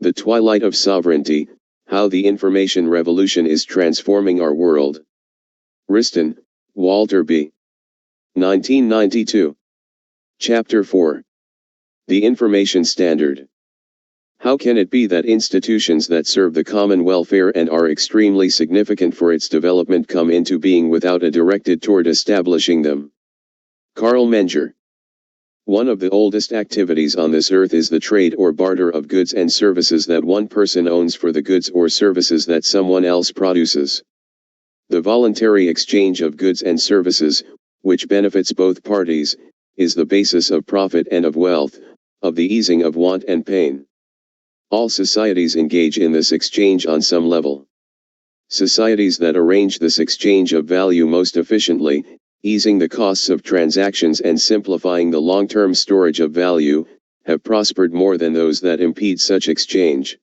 The Twilight of Sovereignty, How the Information Revolution is Transforming Our World. Wriston, Walter B. 1992. Chapter 4. The Information Standard. How can it be that institutions that serve the common welfare and are extremely significant for its development come into being without a directed toward establishing them? Carl Menger. One of the oldest activities on this earth is the trade or barter of goods and services that one person owns for the goods or services that someone else produces. The voluntary exchange of goods and services, which benefits both parties, is the basis of profit and of wealth, of the easing of want and pain. All societies engage in this exchange on some level. Societies that arrange this exchange of value most efficiently, easing the costs of transactions and simplifying the long-term storage of value, have prospered more than those that impede such exchange.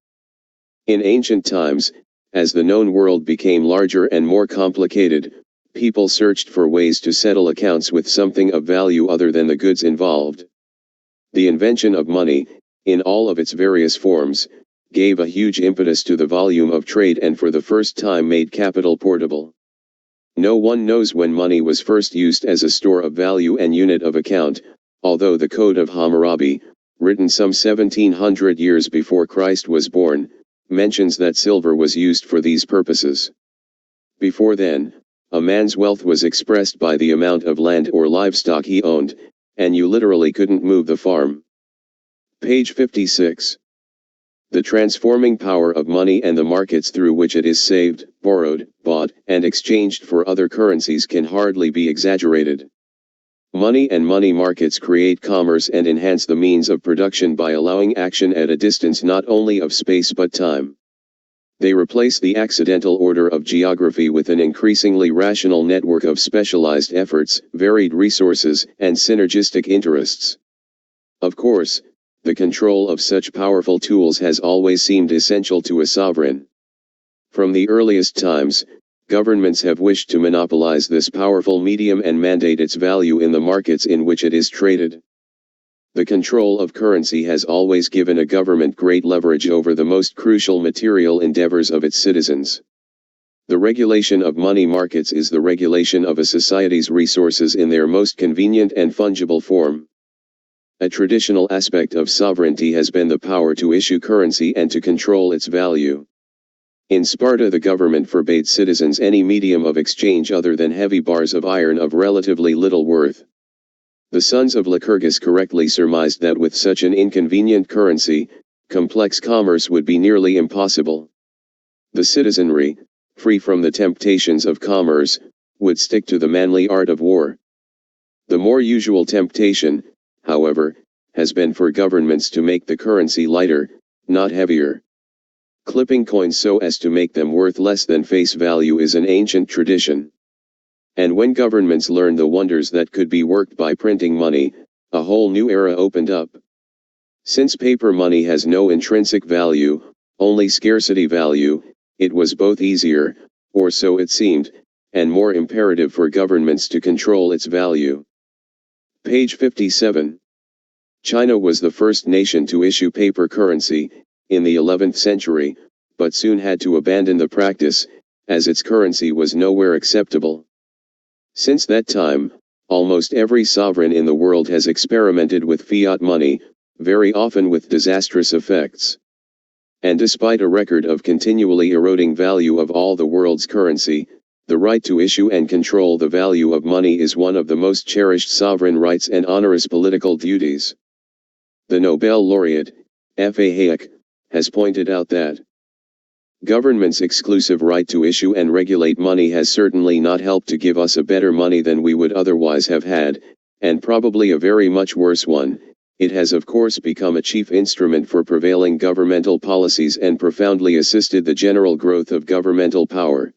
In ancient times, as the known world became larger and more complicated, people searched for ways to settle accounts with something of value other than the goods involved. The invention of money, in all of its various forms, gave a huge impetus to the volume of trade and for the first time made capital portable. No one knows when money was first used as a store of value and unit of account, although the Code of Hammurabi, written some 1700 years before Christ was born, mentions that silver was used for these purposes. Before then, a man's wealth was expressed by the amount of land or livestock he owned, and you literally couldn't move the farm. Page 56. The transforming power of money and the markets through which it is saved, borrowed, bought, and exchanged for other currencies can hardly be exaggerated. Money and money markets create commerce and enhance the means of production by allowing action at a distance not only of space but time. They replace the accidental order of geography with an increasingly rational network of specialized efforts, varied resources, and synergistic interests. Of course, the control of such powerful tools has always seemed essential to a sovereign. From the earliest times, governments have wished to monopolize this powerful medium and mandate its value in the markets in which it is traded. The control of currency has always given a government great leverage over the most crucial material endeavors of its citizens. The regulation of money markets is the regulation of a society's resources in their most convenient and fungible form. A traditional aspect of sovereignty has been the power to issue currency and to control its value. In Sparta, the government forbade citizens any medium of exchange other than heavy bars of iron of relatively little worth. The sons of Lycurgus correctly surmised that with such an inconvenient currency, complex commerce would be nearly impossible. The citizenry, free from the temptations of commerce, would stick to the manly art of war. The more usual temptation, however, has been for governments to make the currency lighter, not heavier. Clipping coins so as to make them worth less than face value is an ancient tradition. And when governments learned the wonders that could be worked by printing money, a whole new era opened up. Since paper money has no intrinsic value, only scarcity value, it was both easier, or so it seemed, and more imperative for governments to control its value. Page 57. China was the first nation to issue paper currency, in the 11th century, but soon had to abandon the practice, as its currency was nowhere acceptable. Since that time, almost every sovereign in the world has experimented with fiat money, very often with disastrous effects. And despite a record of continually eroding value of all the world's currency, the right to issue and control the value of money is one of the most cherished sovereign rights and onerous political duties. The Nobel laureate, F.A. Hayek, has pointed out that government's exclusive right to issue and regulate money has certainly not helped to give us a better money than we would otherwise have had, and probably a very much worse one. It has of course become a chief instrument for prevailing governmental policies and profoundly assisted the general growth of governmental power.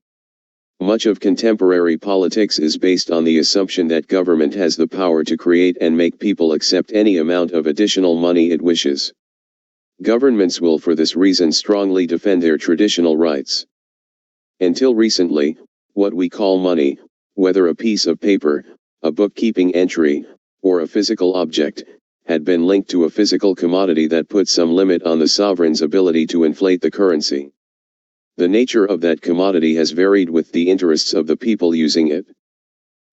Much of contemporary politics is based on the assumption that government has the power to create and make people accept any amount of additional money it wishes. Governments will for this reason strongly defend their traditional rights. Until recently, what we call money, whether a piece of paper, a bookkeeping entry, or a physical object, had been linked to a physical commodity that put some limit on the sovereign's ability to inflate the currency. The nature of that commodity has varied with the interests of the people using it.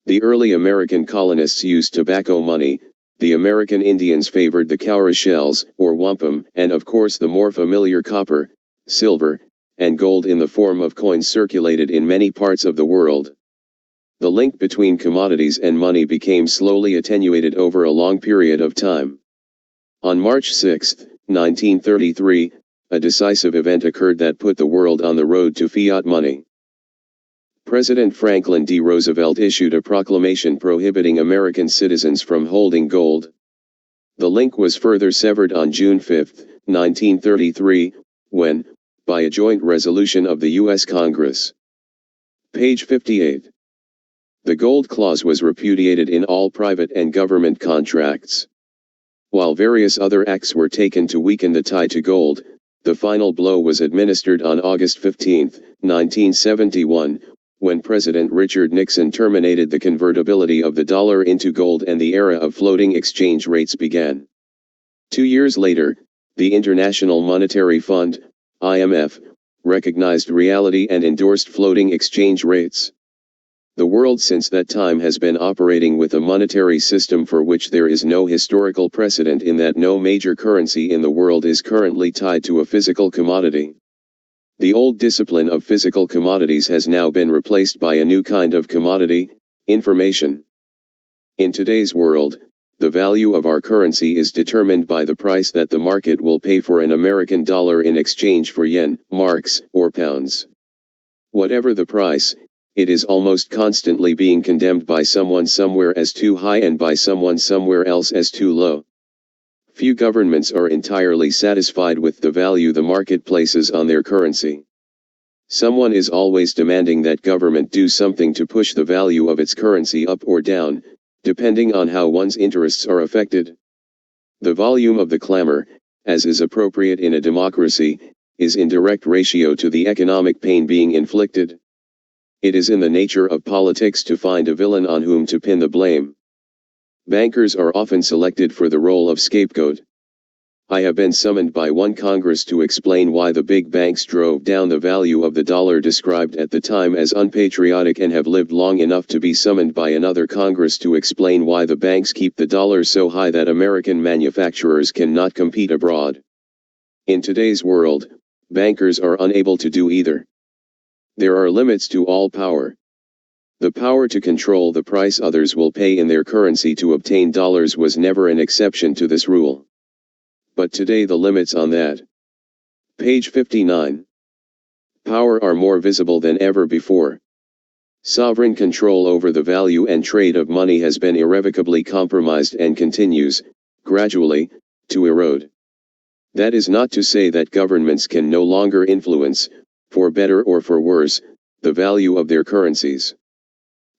The early American colonists used tobacco money, the American Indians favored the cowrie shells, or wampum, and of course the more familiar copper, silver, and gold in the form of coins circulated in many parts of the world. The link between commodities and money became slowly attenuated over a long period of time. On March 6, 1933, a decisive event occurred that put the world on the road to fiat money. President Franklin D. Roosevelt issued a proclamation prohibiting American citizens from holding gold. The link was further severed on June 5, 1933, when, by a joint resolution of the U.S. Congress. Page 58. The gold clause was repudiated in all private and government contracts. While various other acts were taken to weaken the tie to gold, the final blow was administered on August 15, 1971, when President Richard Nixon terminated the convertibility of the dollar into gold and the era of floating exchange rates began. 2 years later, the International Monetary Fund, IMF, recognized reality and endorsed floating exchange rates. The world since that time has been operating with a monetary system for which there is no historical precedent, in that no major currency in the world is currently tied to a physical commodity. The old discipline of physical commodities has now been replaced by a new kind of commodity, information. In today's world, the value of our currency is determined by the price that the market will pay for an American dollar in exchange for yen, marks, or pounds. Whatever the price, it is almost constantly being condemned by someone somewhere as too high and by someone somewhere else as too low. Few governments are entirely satisfied with the value the market places on their currency. Someone is always demanding that government do something to push the value of its currency up or down, depending on how one's interests are affected. The volume of the clamor, as is appropriate in a democracy, is in direct ratio to the economic pain being inflicted. It is in the nature of politics to find a villain on whom to pin the blame. Bankers are often selected for the role of scapegoat. I have been summoned by one Congress to explain why the big banks drove down the value of the dollar, described at the time as unpatriotic, and have lived long enough to be summoned by another Congress to explain why the banks keep the dollar so high that American manufacturers cannot compete abroad. In today's world, bankers are unable to do either. There are limits to all power. The power to control the price others will pay in their currency to obtain dollars was never an exception to this rule. But today the limits on that. Page 59. Power are more visible than ever before. Sovereign control over the value and trade of money has been irrevocably compromised and continues, gradually, to erode. That is not to say that governments can no longer influence, for better or for worse, the value of their currencies.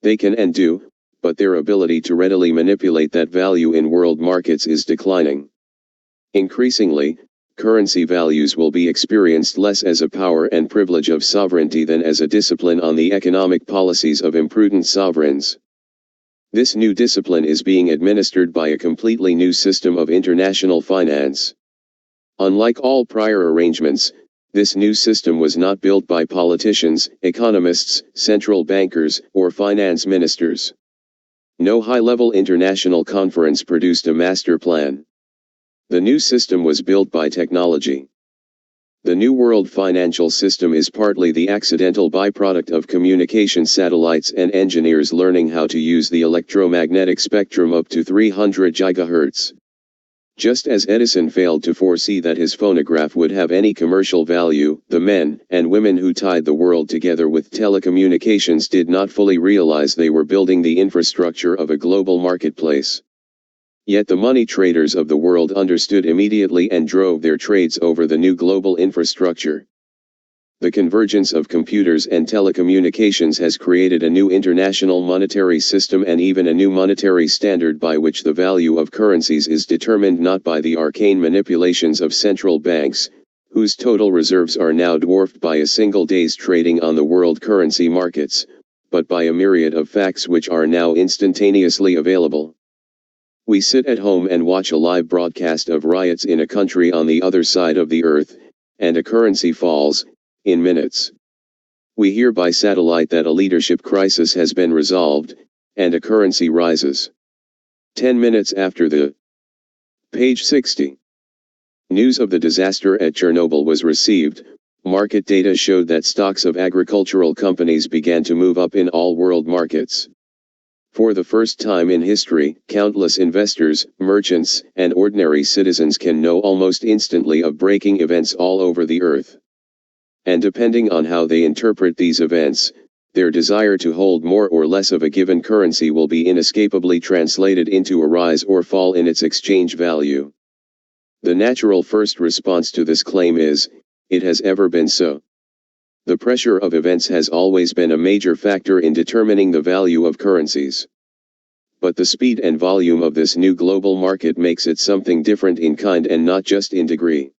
They can and do, but their ability to readily manipulate that value in world markets is declining. Increasingly, currency values will be experienced less as a power and privilege of sovereignty than as a discipline on the economic policies of imprudent sovereigns. This new discipline is being administered by a completely new system of international finance. Unlike all prior arrangements, this new system was not built by politicians, economists, central bankers, or finance ministers. No high-level international conference produced a master plan. The new system was built by technology. The new world financial system is partly the accidental byproduct of communication satellites and engineers learning how to use the electromagnetic spectrum up to 300 GHz. Just as Edison failed to foresee that his phonograph would have any commercial value, the men and women who tied the world together with telecommunications did not fully realize they were building the infrastructure of a global marketplace. Yet the money traders of the world understood immediately and drove their trades over the new global infrastructure. The convergence of computers and telecommunications has created a new international monetary system and even a new monetary standard by which the value of currencies is determined not by the arcane manipulations of central banks, whose total reserves are now dwarfed by a single day's trading on the world currency markets, but by a myriad of facts which are now instantaneously available. We sit at home and watch a live broadcast of riots in a country on the other side of the earth, and a currency falls, in minutes. We hear by satellite that a leadership crisis has been resolved, and a currency rises. 10 minutes after the Page 60. News of the disaster at Chernobyl was received. Market data showed that stocks of agricultural companies began to move up in all world markets. For the first time in history, countless investors, merchants, and ordinary citizens can know almost instantly of breaking events all over the earth. And depending on how they interpret these events, their desire to hold more or less of a given currency will be inescapably translated into a rise or fall in its exchange value. The natural first response to this claim is, it has ever been so. The pressure of events has always been a major factor in determining the value of currencies. But the speed and volume of this new global market makes it something different in kind and not just in degree.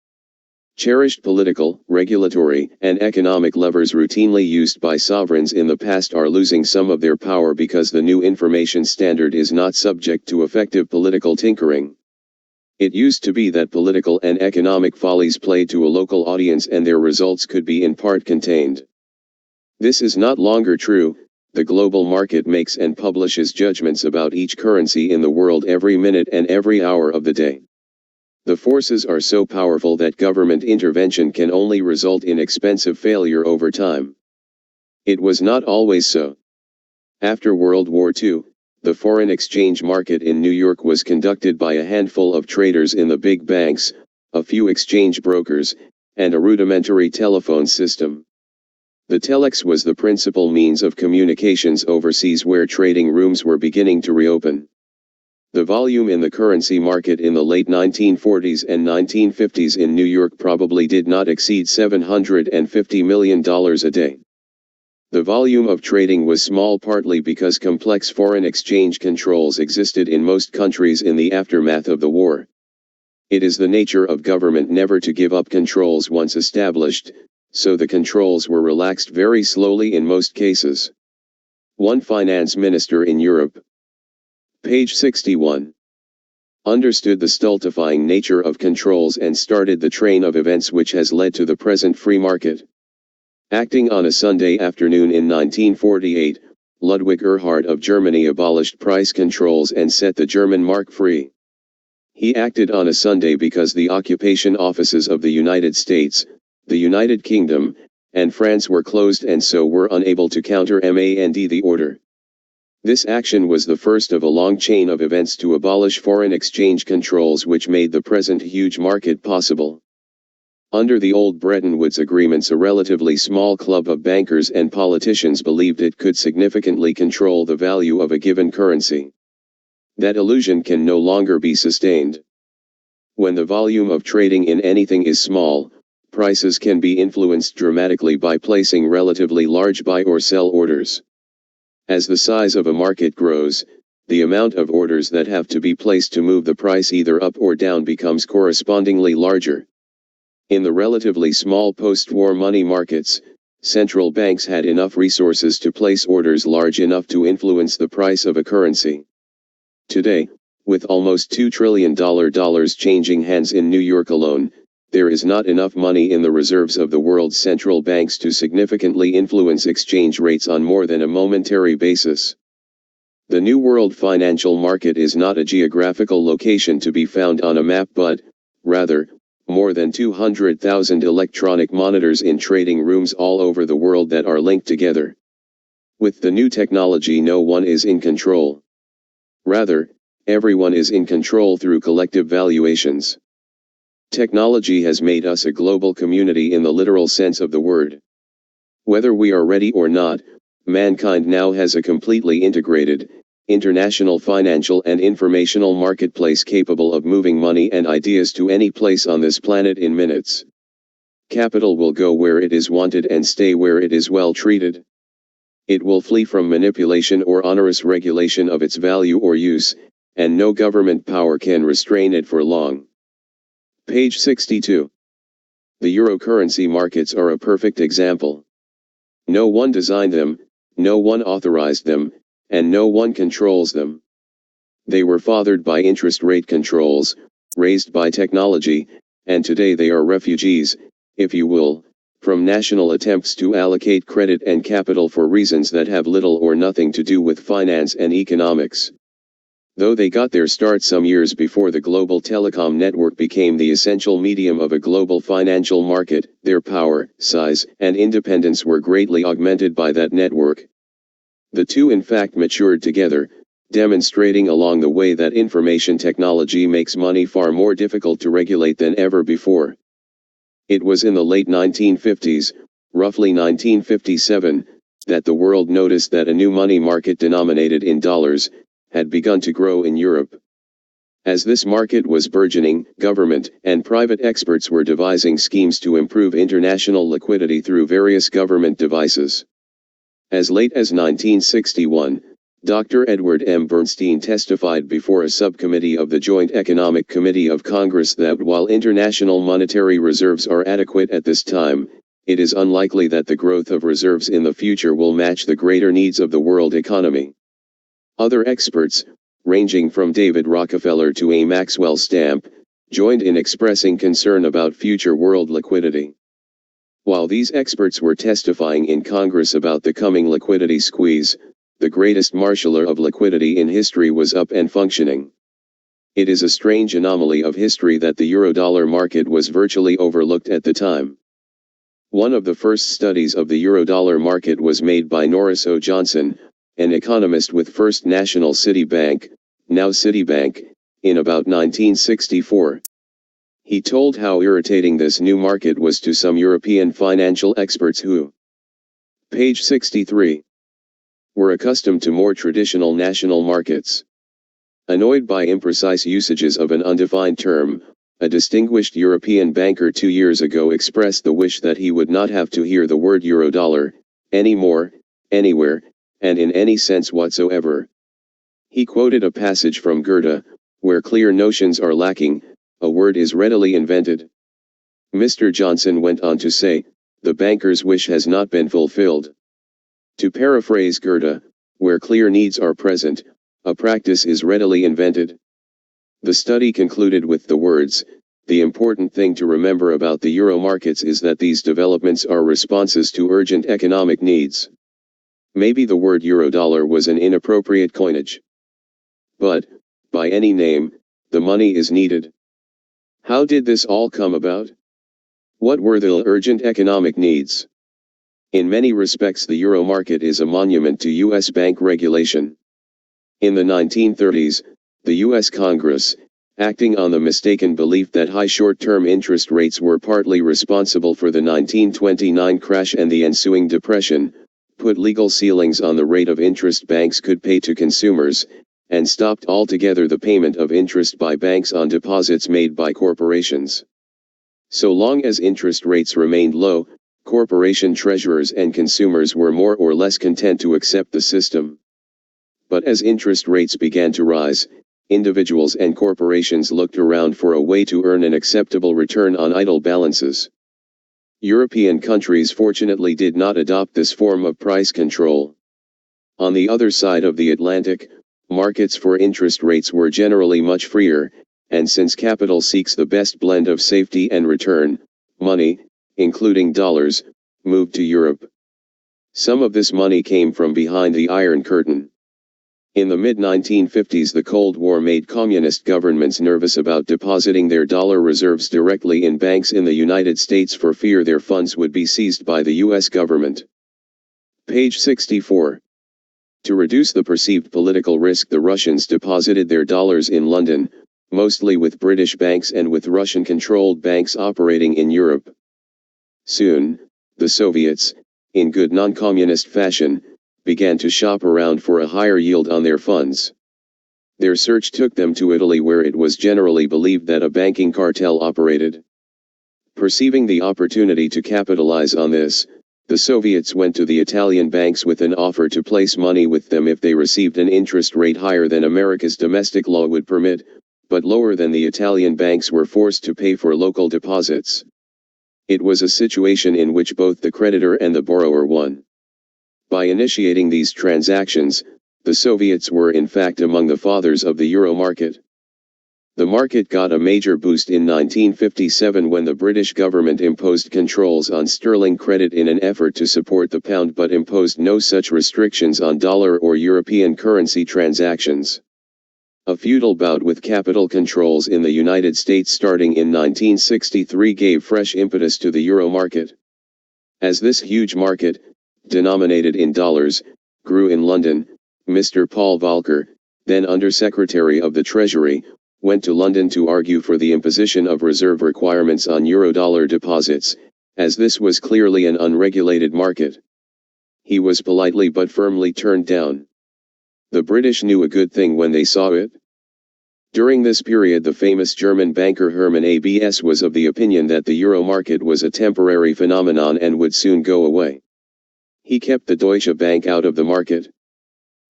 Cherished political, regulatory, and economic levers routinely used by sovereigns in the past are losing some of their power because the new information standard is not subject to effective political tinkering. It used to be that political and economic follies played to a local audience and their results could be in part contained. This is not longer true. The global market makes and publishes judgments about each currency in the world every minute and every hour of the day. The forces are so powerful that government intervention can only result in expensive failure over time. It was not always so. After World War II, the foreign exchange market in New York was conducted by a handful of traders in the big banks, a few exchange brokers, and a rudimentary telephone system. The telex was the principal means of communications overseas where trading rooms were beginning to reopen. The volume in the currency market in the late 1940s and 1950s in New York probably did not exceed $750 million a day. The volume of trading was small partly because complex foreign exchange controls existed in most countries in the aftermath of the war. It is the nature of government never to give up controls once established, so the controls were relaxed very slowly in most cases. One finance minister in Europe, page 61, understood the stultifying nature of controls and started the train of events which has led to the present free market. Acting on a Sunday afternoon in 1948, Ludwig Erhard of Germany abolished price controls and set the German mark free. He acted on a Sunday because the occupation offices of the United States, the United Kingdom, and France were closed and so were unable to countermand the order. This action was the first of a long chain of events to abolish foreign exchange controls which made the present huge market possible. Under the old Bretton Woods agreements, a relatively small club of bankers and politicians believed it could significantly control the value of a given currency. That illusion can no longer be sustained. When the volume of trading in anything is small, prices can be influenced dramatically by placing relatively large buy or sell orders. As the size of a market grows, the amount of orders that have to be placed to move the price either up or down becomes correspondingly larger. In the relatively small post-war money markets, central banks had enough resources to place orders large enough to influence the price of a currency. Today, with almost $2 trillion changing hands in New York alone, there is not enough money in the reserves of the world's central banks to significantly influence exchange rates on more than a momentary basis. The New World financial market is not a geographical location to be found on a map but, rather, more than 200,000 electronic monitors in trading rooms all over the world that are linked together. With the new technology, no one is in control. Rather, everyone is in control through collective valuations. Technology has made us a global community in the literal sense of the word. Whether we are ready or not, mankind now has a completely integrated, international financial and informational marketplace capable of moving money and ideas to any place on this planet in minutes. Capital will go where it is wanted and stay where it is well treated. It will flee from manipulation or onerous regulation of its value or use, and no government power can restrain it for long. Page 62. The euro currency markets are a perfect example. No one designed them, no one authorized them, and no one controls them. They were fathered by interest rate controls, raised by technology, and today they are refugees, if you will, from national attempts to allocate credit and capital for reasons that have little or nothing to do with finance and economics. Though they got their start some years before the global telecom network became the essential medium of a global financial market, their power, size, and independence were greatly augmented by that network. The two in fact matured together, demonstrating along the way that information technology makes money far more difficult to regulate than ever before. It was in the late 1950s, roughly 1957, that the world noticed that a new money market denominated in dollars had begun to grow in Europe. As this market was burgeoning, government and private experts were devising schemes to improve international liquidity through various government devices. As late as 1961, Dr. Edward M. Bernstein testified before a subcommittee of the Joint Economic Committee of Congress that while international monetary reserves are adequate at this time, it is unlikely that the growth of reserves in the future will match the greater needs of the world economy. Other experts, ranging from David Rockefeller to A. Maxwell Stamp, joined in expressing concern about future world liquidity. While these experts were testifying in Congress about the coming liquidity squeeze, the greatest marshaller of liquidity in history was up and functioning. It is a strange anomaly of history that the eurodollar market was virtually overlooked at the time. One of the first studies of the eurodollar market was made by Norris O. Johnson, an economist with First National Citibank, now Citibank, in about 1964. He told how irritating this new market was to some European financial experts who, page 63, were accustomed to more traditional national markets. Annoyed by imprecise usages of an undefined term, a distinguished European banker 2 years ago expressed the wish that he would not have to hear the word eurodollar, anymore, anywhere, and in any sense whatsoever. He quoted a passage from Goethe, where clear notions are lacking, a word is readily invented. Mr. Johnson went on to say, the banker's wish has not been fulfilled. To paraphrase Goethe, where clear needs are present, a practice is readily invented. The study concluded with the words, the important thing to remember about the euro markets is that these developments are responses to urgent economic needs. Maybe the word eurodollar was an inappropriate coinage. But, by any name, the money is needed. How did this all come about? What were the urgent economic needs? In many respects the euro market is a monument to U.S. bank regulation. In the 1930s, the U.S. Congress, acting on the mistaken belief that high short-term interest rates were partly responsible for the 1929 crash and the ensuing depression, put legal ceilings on the rate of interest banks could pay to consumers, and stopped altogether the payment of interest by banks on deposits made by corporations. So long as interest rates remained low, corporation treasurers and consumers were more or less content to accept the system. But as interest rates began to rise, individuals and corporations looked around for a way to earn an acceptable return on idle balances. European countries fortunately did not adopt this form of price control. On the other side of the Atlantic, markets for interest rates were generally much freer, and since capital seeks the best blend of safety and return, money, including dollars, moved to Europe. Some of this money came from behind the Iron Curtain. In the mid-1950s the Cold War made communist governments nervous about depositing their dollar reserves directly in banks in the United States for fear their funds would be seized by the U.S. government. Page 64. To reduce the perceived political risk the Russians deposited their dollars in London, mostly with British banks and with Russian-controlled banks operating in Europe. Soon, the Soviets, in good non-communist fashion, began to shop around for a higher yield on their funds. Their search took them to Italy where it was generally believed that a banking cartel operated. Perceiving the opportunity to capitalize on this, the Soviets went to the Italian banks with an offer to place money with them if they received an interest rate higher than America's domestic law would permit, but lower than the Italian banks were forced to pay for local deposits. It was a situation in which both the creditor and the borrower won. By initiating these transactions, The Soviets were in fact among the fathers of the euro market. The market got a major boost in 1957 when the British government imposed controls on sterling credit in an effort to support the pound but imposed no such restrictions on dollar or European currency transactions. A feudal bout with capital controls in the United States starting in 1963 gave fresh impetus to the euro market. As this huge market, denominated in dollars, grew in London, Mr. Paul Volcker, then Under-Secretary of the Treasury, went to London to argue for the imposition of reserve requirements on eurodollar deposits, as this was clearly an unregulated market. He was politely but firmly turned down. The British knew a good thing when they saw it. During this period the famous German banker Hermann Abs was of the opinion that the euro market was a temporary phenomenon and would soon go away. He kept the Deutsche Bank out of the market.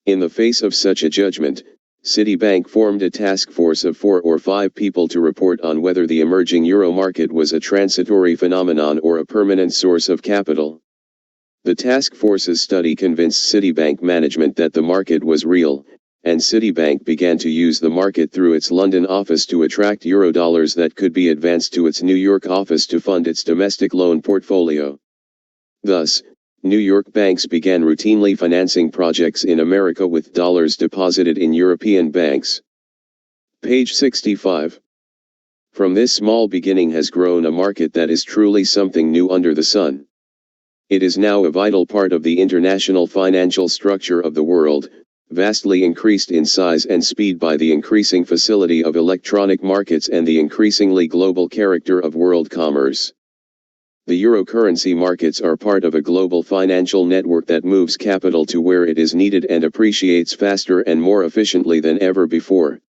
In the face of such a judgment, Citibank formed a task force of 4 or 5 people to report on whether the emerging euro market was a transitory phenomenon or a permanent source of capital. The task force's study convinced Citibank management that the market was real, and Citibank began to use the market through its London office to attract eurodollars that could be advanced to its New York office to fund its domestic loan portfolio. Thus, New York banks began routinely financing projects in America with dollars deposited in European banks. Page 65. From this small beginning has grown a market that is truly something new under the sun. It is now a vital part of the international financial structure of the world, vastly increased in size and speed by the increasing facility of electronic markets and the increasingly global character of world commerce. The euro currency markets are part of a global financial network that moves capital to where it is needed and appreciates faster and more efficiently than ever before.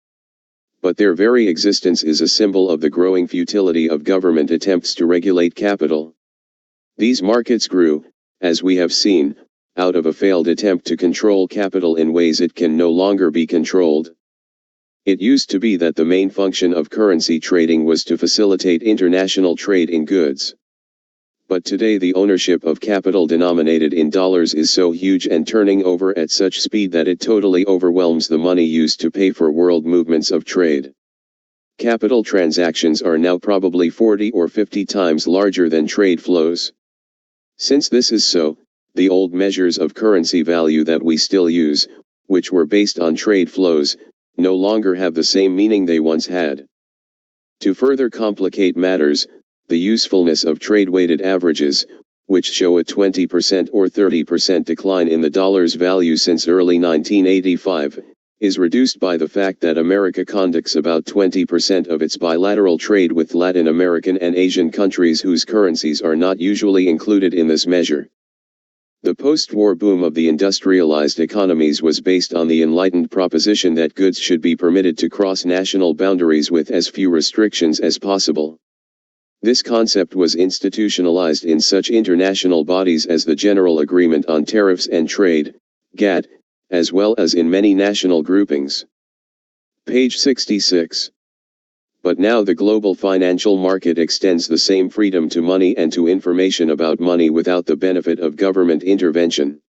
But their very existence is a symbol of the growing futility of government attempts to regulate capital. These markets grew, as we have seen, out of a failed attempt to control capital in ways it can no longer be controlled. It used to be that the main function of currency trading was to facilitate international trade in goods. But today the ownership of capital denominated in dollars is so huge and turning over at such speed that it totally overwhelms the money used to pay for world movements of trade. Capital transactions are now probably 40 or 50 times larger than trade flows. Since this is so, the old measures of currency value that we still use, which were based on trade flows, no longer have the same meaning they once had. To further complicate matters, the usefulness of trade-weighted averages, which show a 20% or 30% decline in the dollar's value since early 1985, is reduced by the fact that America conducts about 20% of its bilateral trade with Latin American and Asian countries whose currencies are not usually included in this measure. The post-war boom of the industrialized economies was based on the enlightened proposition that goods should be permitted to cross national boundaries with as few restrictions as possible. This concept was institutionalized in such international bodies as the General Agreement on Tariffs and Trade, GATT, as well as in many national groupings. Page 66. But now the global financial market extends the same freedom to money and to information about money without the benefit of government intervention.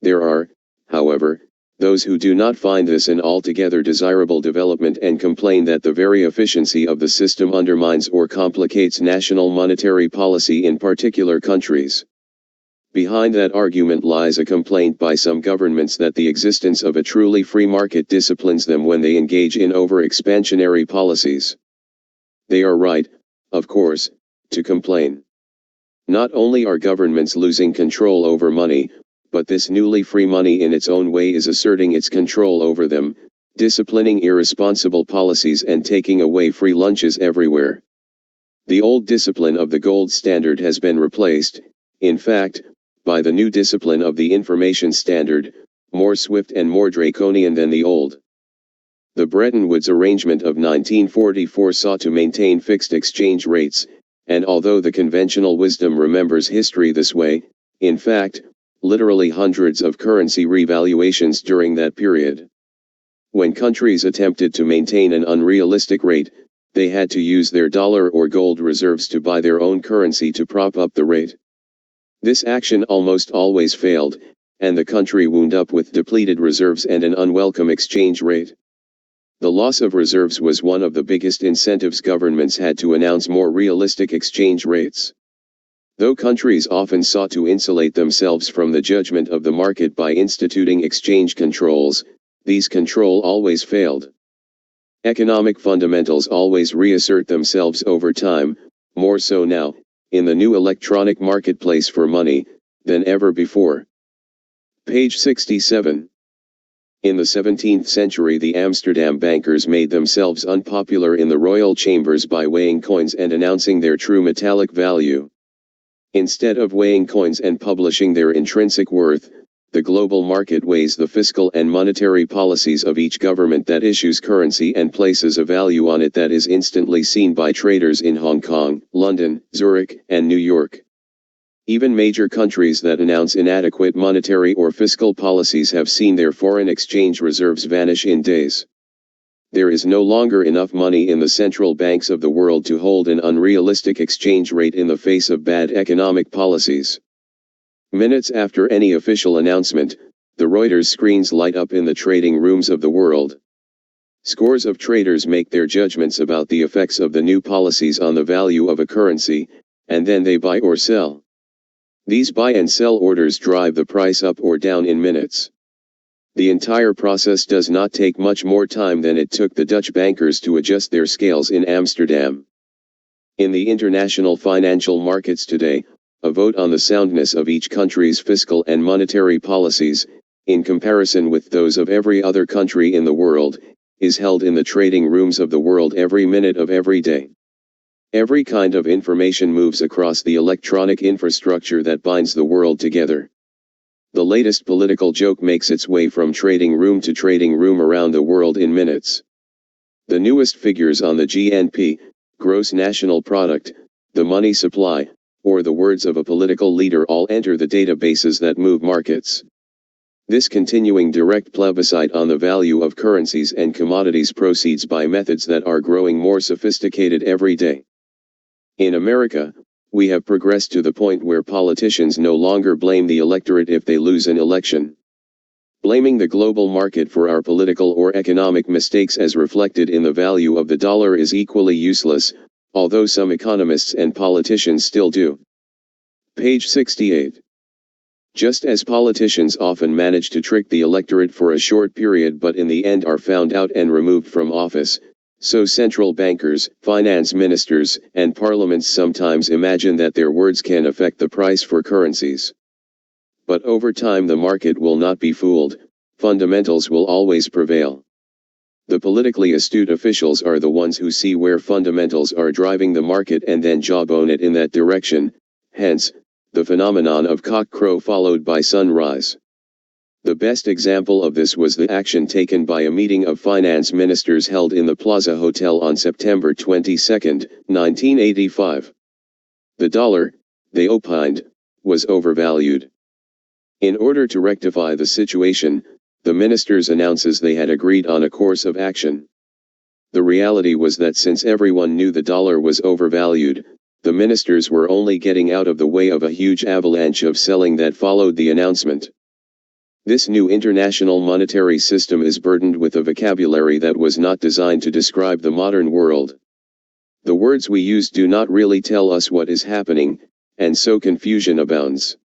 There are, however, those who do not find this an altogether desirable development and complain that the very efficiency of the system undermines or complicates national monetary policy in particular countries. Behind that argument lies a complaint by some governments that the existence of a truly free market disciplines them when they engage in over-expansionary policies. They are right, of course, to complain. Not only are governments losing control over money, but this newly free money in its own way is asserting its control over them, disciplining irresponsible policies and taking away free lunches everywhere. The old discipline of the gold standard has been replaced, in fact, by the new discipline of the information standard, more swift and more draconian than the old. The Bretton Woods arrangement of 1944 sought to maintain fixed exchange rates, and although the conventional wisdom remembers history this way, in fact, literally hundreds of currency revaluations during that period. When countries attempted to maintain an unrealistic rate, they had to use their dollar or gold reserves to buy their own currency to prop up the rate. This action almost always failed, and the country wound up with depleted reserves and an unwelcome exchange rate. The loss of reserves was one of the biggest incentives governments had to announce more realistic exchange rates. Though countries often sought to insulate themselves from the judgment of the market by instituting exchange controls, these controls always failed. Economic fundamentals always reassert themselves over time, more so now, in the new electronic marketplace for money, than ever before. Page 67. In the 17th century, the Amsterdam bankers made themselves unpopular in the royal chambers by weighing coins and announcing their true metallic value. Instead of weighing coins and publishing their intrinsic worth, the global market weighs the fiscal and monetary policies of each government that issues currency and places a value on it that is instantly seen by traders in Hong Kong, London, Zurich, and New York. Even major countries that announce inadequate monetary or fiscal policies have seen their foreign exchange reserves vanish in days. There is no longer enough money in the central banks of the world to hold an unrealistic exchange rate in the face of bad economic policies. Minutes after any official announcement, the Reuters screens light up in the trading rooms of the world. Scores of traders make their judgments about the effects of the new policies on the value of a currency, and then they buy or sell. These buy and sell orders drive the price up or down in minutes. The entire process does not take much more time than it took the Dutch bankers to adjust their scales in Amsterdam. In the international financial markets today, a vote on the soundness of each country's fiscal and monetary policies, in comparison with those of every other country in the world, is held in the trading rooms of the world every minute of every day. Every kind of information moves across the electronic infrastructure that binds the world together. The latest political joke makes its way from trading room to trading room around the world in minutes. The newest figures on the GNP, gross national product, the money supply, or the words of a political leader all enter the databases that move markets. This continuing direct plebiscite on the value of currencies and commodities proceeds by methods that are growing more sophisticated every day. In America, we have progressed to the point where politicians no longer blame the electorate if they lose an election. Blaming the global market for our political or economic mistakes as reflected in the value of the dollar is equally useless, although some economists and politicians still do. Page 68. Just as politicians often manage to trick the electorate for a short period but in the end are found out and removed from office, so central bankers, finance ministers, and parliaments sometimes imagine that their words can affect the price for currencies. But over time the market will not be fooled, fundamentals will always prevail. The politically astute officials are the ones who see where fundamentals are driving the market and then jawbone it in that direction, hence, the phenomenon of cock-crow followed by sunrise. The best example of this was the action taken by a meeting of finance ministers held in the Plaza Hotel on September 22, 1985. The dollar, they opined, was overvalued. In order to rectify the situation, the ministers announced they had agreed on a course of action. The reality was that since everyone knew the dollar was overvalued, the ministers were only getting out of the way of a huge avalanche of selling that followed the announcement. This new international monetary system is burdened with a vocabulary that was not designed to describe the modern world. The words we use do not really tell us what is happening, and so confusion abounds.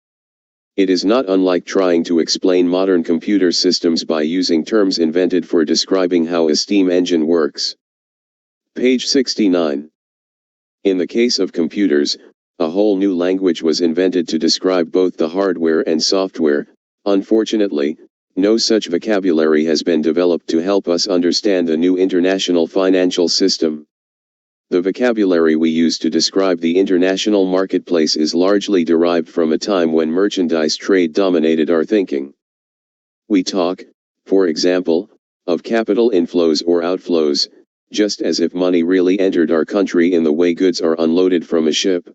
It is not unlike trying to explain modern computer systems by using terms invented for describing how a steam engine works. Page 69. In the case of computers, a whole new language was invented to describe both the hardware and software. Unfortunately, no such vocabulary has been developed to help us understand the new international financial system. The vocabulary we use to describe the international marketplace is largely derived from a time when merchandise trade dominated our thinking. We talk, for example, of capital inflows or outflows, just as if money really entered our country in the way goods are unloaded from a ship.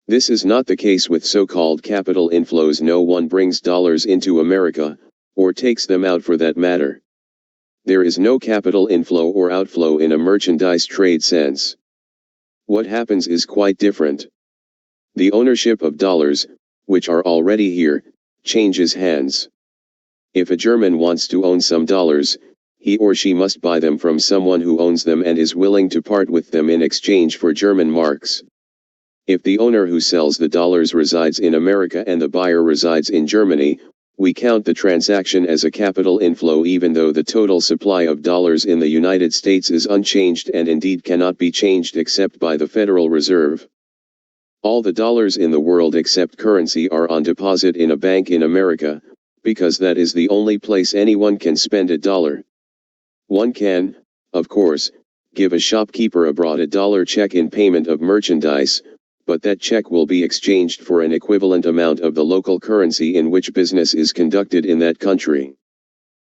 This is not the case with so-called capital inflows. No one brings dollars into America, or takes them out for that matter. There is no capital inflow or outflow in a merchandise trade sense. What happens is quite different. The ownership of dollars, which are already here, changes hands. If a German wants to own some dollars, he or she must buy them from someone who owns them and is willing to part with them in exchange for German marks. If the owner who sells the dollars resides in America and the buyer resides in Germany, we count the transaction as a capital inflow even though the total supply of dollars in the United States is unchanged and indeed cannot be changed except by the Federal Reserve. All the dollars in the world except currency are on deposit in a bank in America, because that is the only place anyone can spend a dollar. One can, of course, give a shopkeeper abroad a dollar check in payment of merchandise, but that check will be exchanged for an equivalent amount of the local currency in which business is conducted in that country.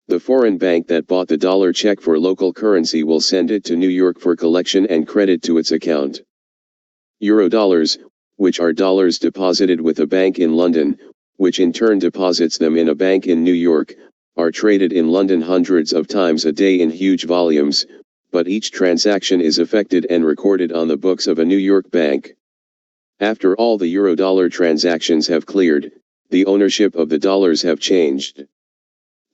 The foreign bank that bought the dollar check for local currency will send it to New York for collection and credit to its account. Eurodollars, which are dollars deposited with a bank in London, which in turn deposits them in a bank in New York, are traded in London hundreds of times a day in huge volumes, but each transaction is effected and recorded on the books of a New York bank. After all the eurodollar transactions have cleared, the ownership of the dollars have changed.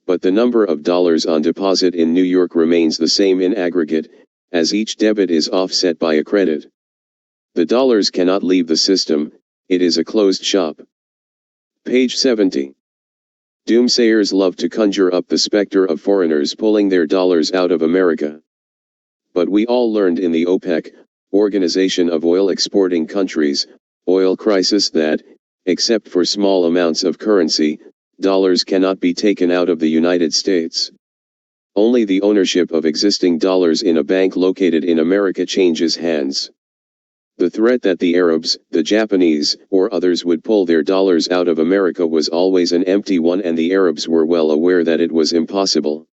But the number of dollars on deposit in New York remains the same in aggregate, as each debit is offset by a credit. The dollars cannot leave the system, it is a closed shop. Page 70. Doomsayers love to conjure up the specter of foreigners pulling their dollars out of America. But we all learned in the OPEC, Organization of Oil Exporting Countries, oil crisis that, except for small amounts of currency, dollars cannot be taken out of the United States. Only the ownership of existing dollars in a bank located in America changes hands. The threat that the Arabs, the Japanese, or others would pull their dollars out of America was always an empty one, and the Arabs were well aware that it was impossible.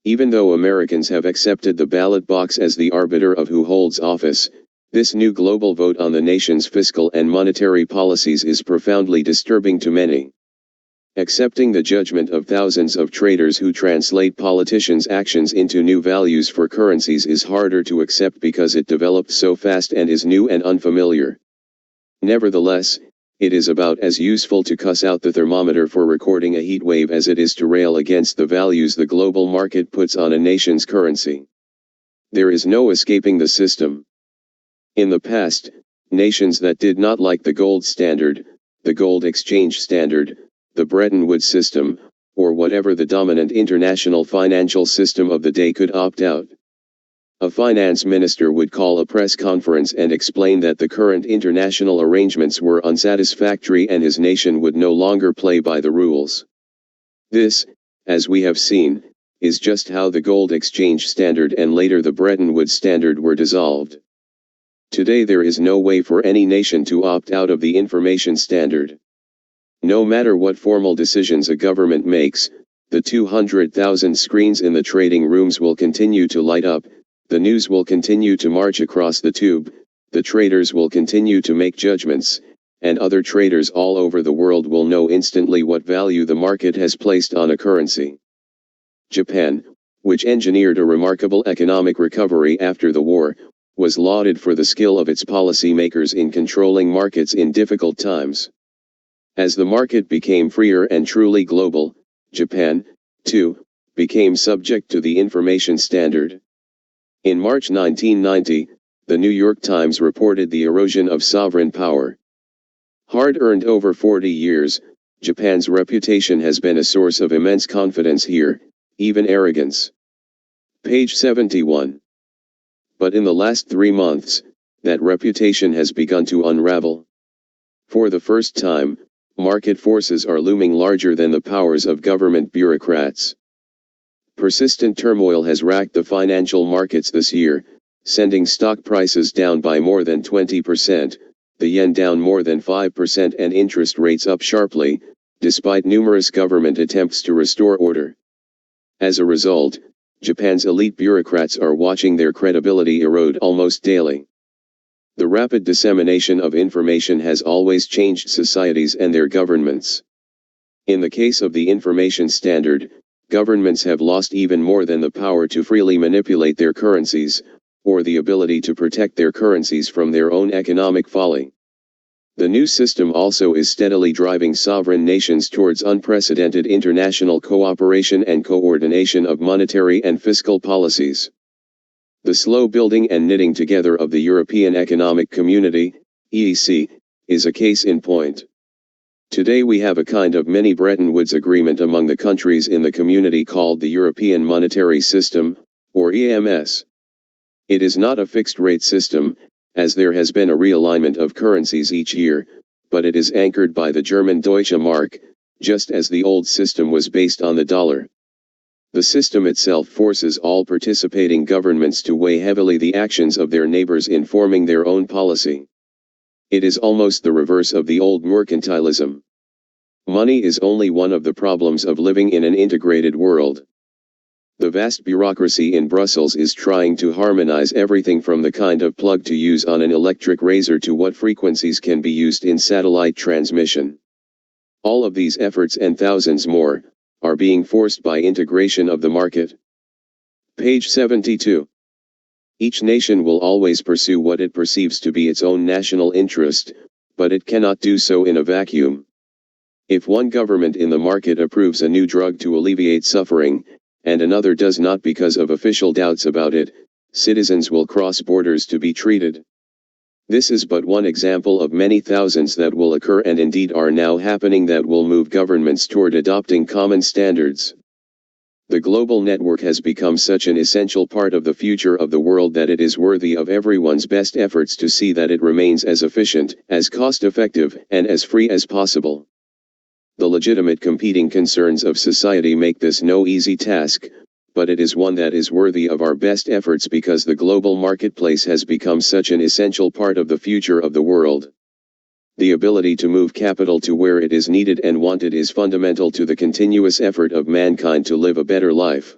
Even though Americans have accepted the ballot box as the arbiter of who holds office, this new global vote on the nation's fiscal and monetary policies is profoundly disturbing to many. Accepting the judgment of thousands of traders who translate politicians' actions into new values for currencies is harder to accept because it developed so fast and is new and unfamiliar. Nevertheless, it is about as useful to cuss out the thermometer for recording a heat wave as it is to rail against the values the global market puts on a nation's currency. There is no escaping the system. In the past, nations that did not like the gold standard, the gold exchange standard, the Bretton Woods system, or whatever the dominant international financial system of the day could opt out. A finance minister would call a press conference and explain that the current international arrangements were unsatisfactory and his nation would no longer play by the rules. This, as we have seen, is just how the gold exchange standard and later the Bretton Woods standard were dissolved. Today there is no way for any nation to opt out of the information standard. No matter what formal decisions a government makes, the 200,000 screens in the trading rooms will continue to light up, the news will continue to march across the tube, the traders will continue to make judgments, and other traders all over the world will know instantly what value the market has placed on a currency. Japan, which engineered a remarkable economic recovery after the war, was lauded for the skill of its policymakers in controlling markets in difficult times. As the market became freer and truly global, Japan, too, became subject to the information standard. In March 1990, the New York Times reported the erosion of sovereign power. Hard-earned over 40 years, Japan's reputation has been a source of immense confidence here, even arrogance. Page 71. But in the last 3 months, that reputation has begun to unravel. For the first time, market forces are looming larger than the powers of government bureaucrats. Persistent turmoil has racked the financial markets this year, sending stock prices down by more than 20%, the yen down more than 5% and interest rates up sharply, despite numerous government attempts to restore order. As a result, Japan's elite bureaucrats are watching their credibility erode almost daily. The rapid dissemination of information has always changed societies and their governments. In the case of the information standard, governments have lost even more than the power to freely manipulate their currencies, or the ability to protect their currencies from their own economic folly. The new system also is steadily driving sovereign nations towards unprecedented international cooperation and coordination of monetary and fiscal policies. The slow building and knitting together of the European Economic Community, EEC, is a case in point. Today we have a kind of mini Bretton Woods agreement among the countries in the community called the European Monetary System, or EMS. It is not a fixed rate system, as there has been a realignment of currencies each year, but it is anchored by the German Deutsche Mark, just as the old system was based on the dollar. The system itself forces all participating governments to weigh heavily the actions of their neighbors in forming their own policy. It is almost the reverse of the old mercantilism. Money is only one of the problems of living in an integrated world. The vast bureaucracy in Brussels is trying to harmonize everything from the kind of plug to use on an electric razor to what frequencies can be used in satellite transmission. All of these efforts and thousands more are being forced by integration of the market. Page 72. Each nation will always pursue what it perceives to be its own national interest, but it cannot do so in a vacuum. If one government in the market approves a new drug to alleviate suffering, and another does not because of official doubts about it, citizens will cross borders to be treated. This is but one example of many thousands that will occur and indeed are now happening that will move governments toward adopting common standards. The global network has become such an essential part of the future of the world that it is worthy of everyone's best efforts to see that it remains as efficient, as cost-effective, and as free as possible. The legitimate competing concerns of society make this no easy task, but it is one that is worthy of our best efforts because the global marketplace has become such an essential part of the future of the world. The ability to move capital to where it is needed and wanted is fundamental to the continuous effort of mankind to live a better life.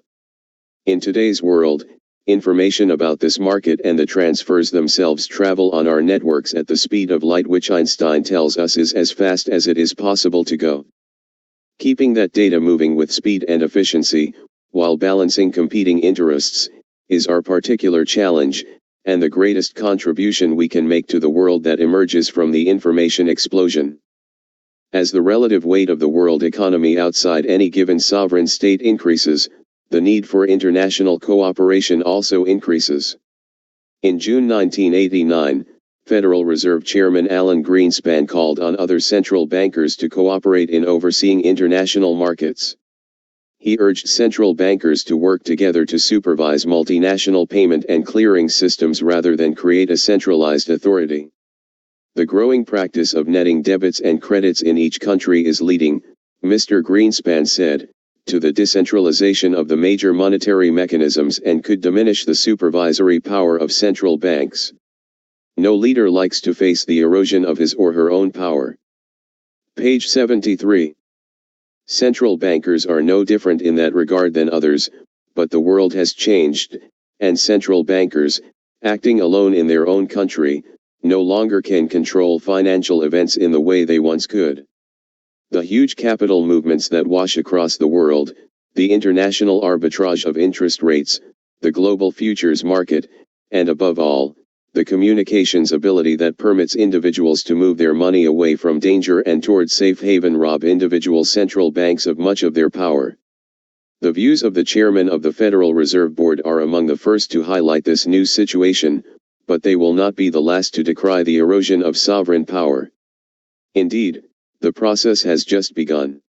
In today's world, information about this market and the transfers themselves travel on our networks at the speed of light, which Einstein tells us is as fast as it is possible to go. Keeping that data moving with speed and efficiency, while balancing competing interests, is our particular challenge, and the greatest contribution we can make to the world that emerges from the information explosion. As the relative weight of the world economy outside any given sovereign state increases, the need for international cooperation also increases. In June 1989, Federal Reserve Chairman Alan Greenspan called on other central bankers to cooperate in overseeing international markets. He urged central bankers to work together to supervise multinational payment and clearing systems rather than create a centralized authority. The growing practice of netting debits and credits in each country is leading, Mr. Greenspan said, to the decentralization of the major monetary mechanisms and could diminish the supervisory power of central banks. No leader likes to face the erosion of his or her own power. Page 73. Central bankers are no different in that regard than others, but the world has changed, and central bankers, acting alone in their own country, no longer can control financial events in the way they once could. The huge capital movements that wash across the world, the international arbitrage of interest rates, the global futures market, and above all, the communications ability that permits individuals to move their money away from danger and toward safe haven rob individual central banks of much of their power. The views of the chairman of the Federal Reserve Board are among the first to highlight this new situation, but they will not be the last to decry the erosion of sovereign power. Indeed, the process has just begun.